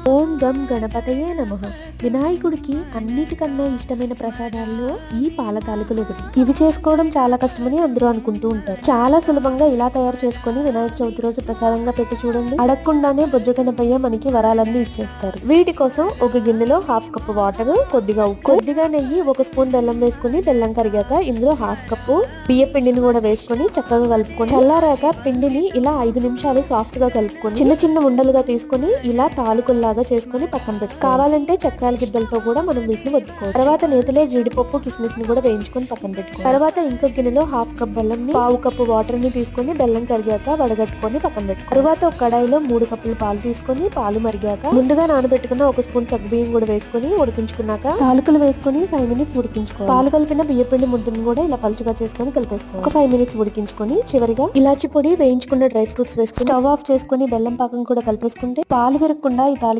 ఓం గం గణపతయే నమః. వినాయకుడికి అన్నిటికన్నా ఇష్టమైన ప్రసాదాల్లో ఈ పాల తాలికలు ఒకటి. ఇవి చేసుకోవడం చాలా కష్టమని అందరూ అనుకుంటూ ఉంటారు. చాలా సులభంగా ఇలా తయారు చేసుకుని వినాయక చవితి రోజు ప్రసాదంగా పెట్టి చూడండి. అడగకుండానే బొజ్జ గణపయ్య మనకి వరాలన్నీ ఇచ్చేస్తారు. వీటి కోసం ఒక గిన్నెలో 1/2 కప్పు వాటర్, కొద్దిగా ఉప్పు, కొద్దిగా నెయ్యి, 1 స్పూన్ బెల్లం వేసుకుని బెల్లం కరిగాక ఇందులో 1/2 కప్పు బియ్య పిండిని కూడా వేసుకుని చక్కగా కలుపుకొని చల్లారాక పిండిని ఇలా 5 నిమిషాలు సాఫ్ట్ గా కలుపుకొని చిన్న చిన్న ఉండలుగా తీసుకుని ఇలా తాలుకుల్లాగా చేసుకుని పక్కన పెట్టు. కావాలంటే చక్రాల గిద్దలతో కూడా మనం వీటిని వద్దుకోవచ్చు. తర్వాత నేతిలో జీడిపప్పు, కిస్మిస్ ని కూడా వేయించుకొని పక్కన పెట్టుకో. తర్వాత ఇంకో గిన్నెలో 1/2 కప్ బెల్లం ని, 1/4 కప్పు వాటర్ ని తీసుకుని బెల్లం కరిగాక వడగట్టుకొని పక్కన పెట్టుకో. తర్వాత ఒక కడాయిలో 3 కప్పులు పాలు తీసుకొని పాలు మరిగాక ముందుగా నానబెట్టుకున్న 1 స్పూన్ సగ్గుబియ్యం కూడా వేసుకుని ఉడికించుకున్నాక తాలుకలు వేసుకుని 5 మినిట్స్ ఉడికించుకో. పాలు కలిపిన బియ్యపిండి ముద్దను కూడా ఇలా పలుచగా చేసుకుని కలిపేసుకో. ఒక 5 మినిట్స్ ఉడికించుకొని చివరిగా ఇలాచి పొడి, వేయించుకున్న డ్రై ఫ్రూట్స్ వేసుకుని స్టవ్ ఆఫ్ చేసుకుని బెల్లం పాకం కూడా కలిపేసుకుంటే పాలు విరగకుండా ఈ తాలిక